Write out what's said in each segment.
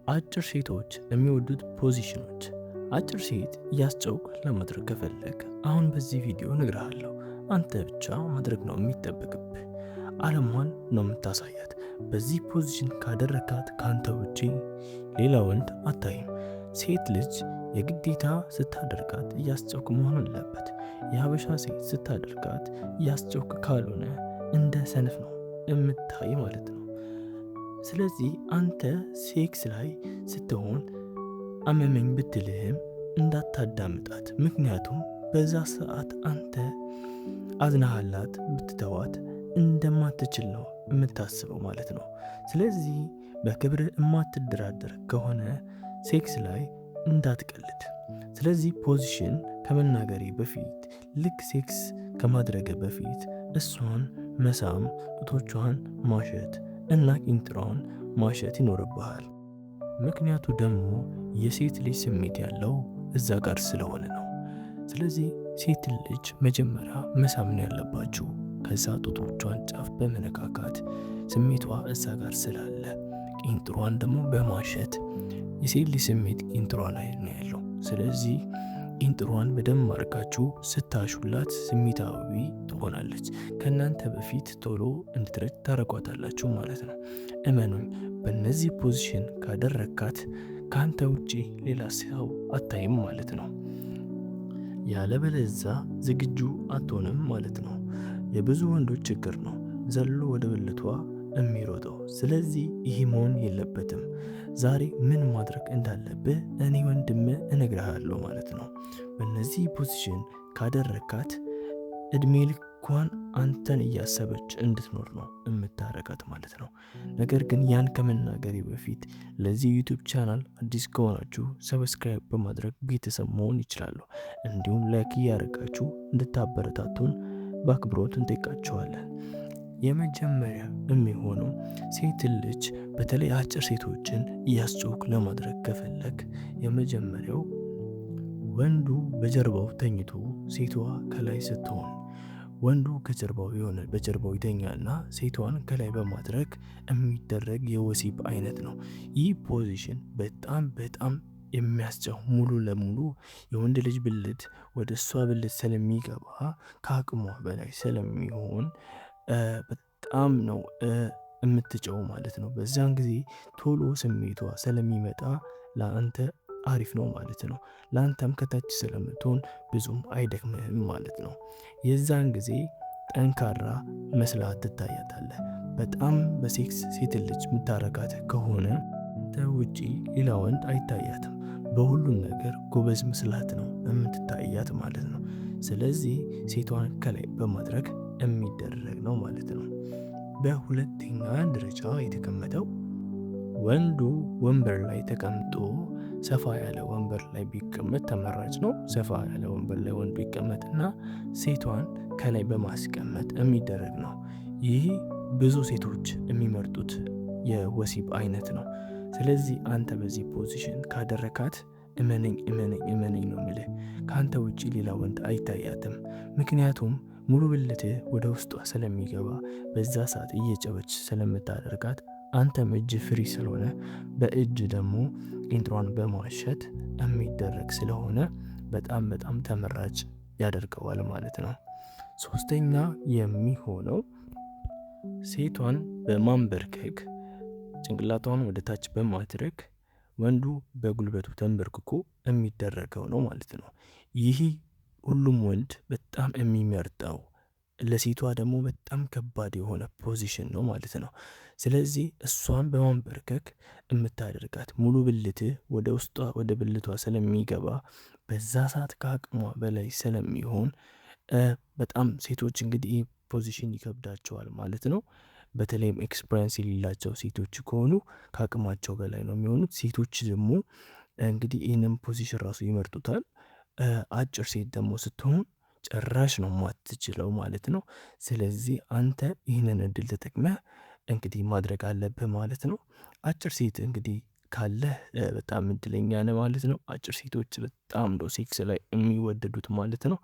አጭር ሴቶች የሚወዱት ፖዚሽኖች። አጭር ሴት እያስጨውቅ ለማድረግ ከፈለግ አሁን በዚህ ቪዲዮ እነግርሃለሁ። አንተ ብቻ ማድረግ ነው የሚጠበቅብህ። ዓለሟን ነው የምታሳያት። በዚህ ፖዚሽን ካደረካት ካንተ ውጪ ሌላ ወንድ አታይም። ሴት ልጅ የግዴታ ስታደርጋት እያስጨውቅ መሆን አለበት። የሀበሻ ሴት ስታደርጋት እያስጨውቅ ካልሆነ እንደ ሰነፍ ነው የምታይ ማለት ነው። ስለዚህ አንተ ሴክስ ላይ ስትሆን አመመኝ ብትልህም እንዳታዳምጣት። ምክንያቱም በዛ ሰዓት አንተ አዝናሃላት ብትተዋት እንደማትችል ነው የምታስበው ማለት ነው። ስለዚህ በክብር የማትደራደር ከሆነ ሴክስ ላይ እንዳትቀልድ። ስለዚህ ፖዚሽን ከመናገሬ በፊት ልክ ሴክስ ከማድረግ በፊት እሷን መሳም፣ ጡቶቿን ማሸት እና ቂንጥሯን ማሸት ይኖርብሃል። ምክንያቱ ደግሞ የሴት ልጅ ስሜት ያለው እዛ ጋር ስለሆነ ነው። ስለዚህ ሴት ልጅ መጀመሪያ መሳም ነው ያለባችሁ። ከዛ ጡቶቿን ጫፍ በመነካካት ስሜቷ እዛ ጋር ስላለ ቂንጥሯን ደግሞ በማሸት የሴት ልጅ ስሜት ቂንጥሯ ላይ ነው ያለው። ስለዚህ ቂንጥሯን በደንብ አድርጋችሁ ስታሹላት ስሜታዊ ትሆናለች። ከእናንተ በፊት ቶሎ እንድትረጭ ታረቋታላችሁ ማለት ነው። እመኑኝ፣ በእነዚህ ፖዚሽን ካደረካት ከአንተ ውጪ ሌላ ሰው አታይም ማለት ነው። ያለበለዛ ዝግጁ አትሆንም ማለት ነው። የብዙ ወንዶች ችግር ነው ዘሎ ወደ ብልቷ የሚሮጠው። ስለዚህ ይህ መሆን የለበትም። ዛሬ ምን ማድረግ እንዳለብህ እኔ ወንድምህ እነግርሃለሁ ማለት ነው። በእነዚህ ፖዚሽን ካደረካት እድሜ ልኳን አንተን እያሰበች እንድትኖር ነው የምታረጋት ማለት ነው። ነገር ግን ያን ከመናገሬ በፊት ለዚህ ዩቲዩብ ቻናል አዲስ ከሆናችሁ ሰብስክራይብ በማድረግ ቤተሰብ መሆን ይችላሉ። እንዲሁም ላይክ እያደረጋችሁ እንድታበረታቱን በአክብሮት እንጠይቃችኋለን። የመጀመሪያ የሚሆነው ሴት ልጅ በተለይ አጭር ሴቶችን እያስጨውክ ለማድረግ ከፈለግ የመጀመሪያው ወንዱ በጀርባው ተኝቶ ሴቷ ከላይ ስትሆን፣ ወንዱ ከጀርባው የሆነ በጀርባው ይተኛና ሴቷን ከላይ በማድረግ የሚደረግ የወሲብ አይነት ነው። ይህ ፖዚሽን በጣም የሚያስጨው ሙሉ ለሙሉ የወንድ ልጅ ብልት ወደ እሷ ብልት ስለሚገባ ከአቅሟ በላይ ስለሚሆን በጣም ነው የምትጨው ማለት ነው። በዛን ጊዜ ቶሎ ስሜቷ ስለሚመጣ ለአንተ አሪፍ ነው ማለት ነው። ለአንተም ከታች ስለምትሆን ብዙም አይደክምህም ማለት ነው። የዛን ጊዜ ጠንካራ መስላ ትታያታለህ። በጣም በሴክስ ሴት ልጅ የምታረጋት ከሆነ አንተ ውጪ ሌላ ወንድ አይታያትም። በሁሉም ነገር ጎበዝ መስላት ነው የምትታያት ማለት ነው። ስለዚህ ሴቷን ከላይ በማድረግ የሚደረግ ነው ማለት ነው። በሁለተኛ ደረጃ የተቀመጠው ወንዱ ወንበር ላይ ተቀምጦ ሰፋ ያለ ወንበር ላይ ቢቀመጥ ተመራጭ ነው። ሰፋ ያለ ወንበር ላይ ወንድ ቢቀመጥና ሴቷን ከላይ በማስቀመጥ የሚደረግ ነው። ይህ ብዙ ሴቶች የሚመርጡት የወሲብ አይነት ነው። ስለዚህ አንተ በዚህ ፖዚሽን ካደረካት እመነኝ ነው የምልህ፣ ከአንተ ውጪ ሌላ ወንድ አይታያትም። ምክንያቱም ሙሉ ብልትህ ወደ ውስጧ ስለሚገባ በዛ ሰዓት እየጨበች ስለምታደርጋት አንተም እጅ ፍሪ ስለሆነ በእጅ ደግሞ ቂንጥሯን በማሸት የሚደረግ ስለሆነ በጣም ተመራጭ ያደርገዋል ማለት ነው። ሶስተኛ የሚሆነው ሴቷን በማንበርከክ ጭንቅላቷን ወደ ታች በማድረግ ወንዱ በጉልበቱ ተንበርክኮ የሚደረገው ነው ማለት ነው። ይህ ሁሉም ወንድ በጣም የሚመርጠው ለሴቷ ደግሞ በጣም ከባድ የሆነ ፖዚሽን ነው ማለት ነው። ስለዚህ እሷን በማንበርከክ የምታደርጋት ሙሉ ብልትህ ወደ ውስጧ ወደ ብልቷ ስለሚገባ በዛ ሰዓት ከአቅሟ በላይ ስለሚሆን በጣም ሴቶች እንግዲህ ፖዚሽን ይከብዳቸዋል ማለት ነው። በተለይም ኤክስፒሪየንስ የሌላቸው ሴቶች ከሆኑ ከአቅማቸው በላይ ነው የሚሆኑት። ሴቶች ደግሞ እንግዲህ ይህንን ፖዚሽን ራሱ ይመርጡታል። አጭር ሴት ደግሞ ስትሆን ጭራሽ ነው ማትችለው ማለት ነው። ስለዚህ አንተ ይህንን እድል ተጠቅመህ እንግዲህ ማድረግ አለብህ ማለት ነው። አጭር ሴት እንግዲህ ካለህ በጣም እድለኛ ነህ ማለት ነው። አጭር ሴቶች በጣም ነው ሴክስ ላይ የሚወደዱት ማለት ነው።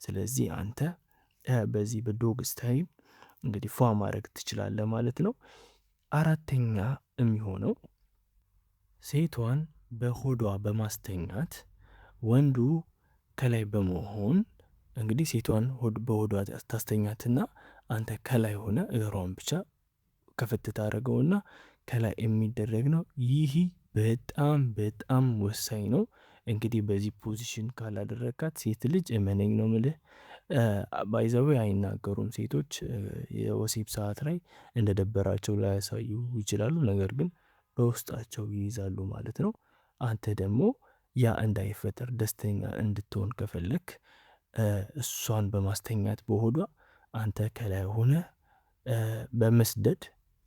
ስለዚህ አንተ በዚህ በዶግ ስታይል እንግዲህ ፏ ማድረግ ትችላለህ ማለት ነው። አራተኛ የሚሆነው ሴቷን በሆዷ በማስተኛት ወንዱ ከላይ በመሆን እንግዲህ ሴቷን በሆዷ ታስተኛትና አንተ ከላይ ሆነ እግሯን ብቻ ከፍት ታደርገውና ከላይ የሚደረግ ነው። ይህ በጣም በጣም ወሳኝ ነው። እንግዲህ በዚህ ፖዚሽን ካላደረካት ሴት ልጅ እመነኝ ነው ምልህ ባይዘዌ አይናገሩም ሴቶች የወሲብ ሰዓት ላይ እንደደበራቸው ላያሳዩ ይችላሉ። ነገር ግን በውስጣቸው ይይዛሉ ማለት ነው። አንተ ደግሞ ያ እንዳይፈጠር ደስተኛ እንድትሆን ከፈለክ እሷን በማስተኛት በሆዷ አንተ ከላይ ሆነ በመስደድ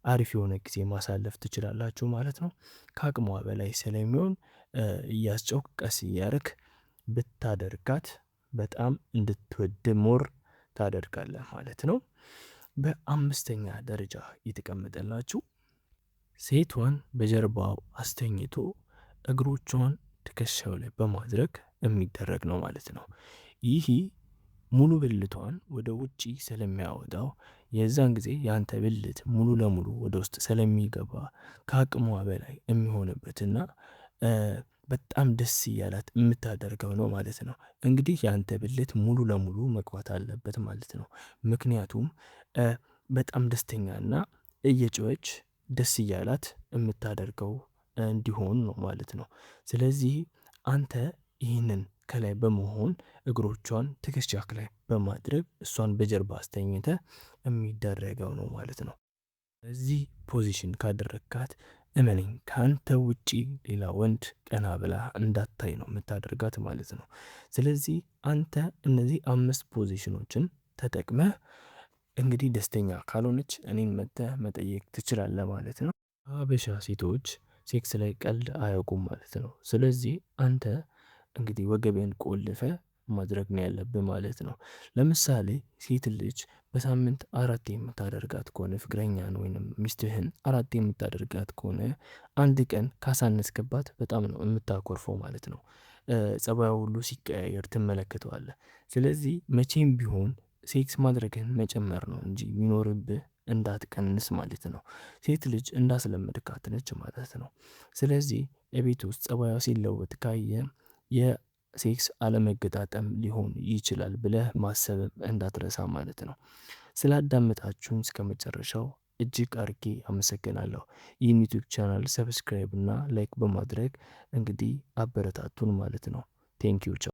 አሪፍ የሆነ ጊዜ ማሳለፍ ትችላላችሁ ማለት ነው። ከአቅሟ በላይ ስለሚሆን እያስጨውክ ቀስ እያረክ ብታደርጋት በጣም እንድትወድ ሞር ታደርጋለህ ማለት ነው። በአምስተኛ ደረጃ የተቀመጠላችሁ ሴቷን በጀርባው አስተኝቶ እግሮቿን ትከሻው ላይ በማድረግ የሚደረግ ነው ማለት ነው። ይህ ሙሉ ብልቷን ወደ ውጪ ስለሚያወጣው የዛን ጊዜ ያንተ ብልት ሙሉ ለሙሉ ወደ ውስጥ ስለሚገባ ከአቅሟ በላይ የሚሆንበትና በጣም ደስ እያላት የምታደርገው ነው ማለት ነው። እንግዲህ ያንተ ብልት ሙሉ ለሙሉ መግባት አለበት ማለት ነው። ምክንያቱም በጣም ደስተኛና እየጮኸች ደስ እያላት የምታደርገው እንዲሆን ነው ማለት ነው። ስለዚህ አንተ ይህንን ከላይ በመሆን እግሮቿን ትከሻክ ላይ በማድረግ እሷን በጀርባ አስተኝተ የሚደረገው ነው ማለት ነው። እዚህ ፖዚሽን ካደረግካት እመነኝ ካንተ ውጪ ሌላ ወንድ ቀና ብላ እንዳታይ ነው የምታደርጋት ማለት ነው። ስለዚህ አንተ እነዚህ 5 ፖዚሽኖችን ተጠቅመህ እንግዲህ ደስተኛ ካልሆነች እኔን መጥተህ መጠየቅ ትችላለህ ማለት ነው። ሀበሻ ሴቶች ሴክስ ላይ ቀልድ አያውቁም ማለት ነው። ስለዚህ አንተ እንግዲህ ወገቤን ቆልፈ ማድረግ ነው ያለብህ ማለት ነው። ለምሳሌ ሴት ልጅ በሳምንት 4 የምታደርጋት ከሆነ ፍቅረኛን ወይንም ሚስትህን 4 የምታደርጋት ከሆነ አንድ ቀን ካሳነስክባት በጣም ነው የምታኮርፈው ማለት ነው። ጸባዩ ሁሉ ሲቀያየር ትመለከተዋለህ። ስለዚህ መቼም ቢሆን ሴክስ ማድረግህን መጨመር ነው እንጂ የሚኖርብህ እንዳትቀንስ ማለት ነው። ሴት ልጅ እንዳስለመድካት ነች ማለት ነው። ስለዚህ የቤት ውስጥ ጸባዩ ሲለወጥ ካየ የሴክስ አለመገጣጠም ሊሆን ይችላል ብለህ ማሰብ እንዳትረሳ ማለት ነው። ስላዳመጣችሁን እስከመጨረሻው እጅግ አርጌ አመሰግናለሁ። ይህን ዩቲዩብ ቻናል ሰብስክራይብ እና ላይክ በማድረግ እንግዲህ አበረታቱን ማለት ነው። ቴንኪው ቻው።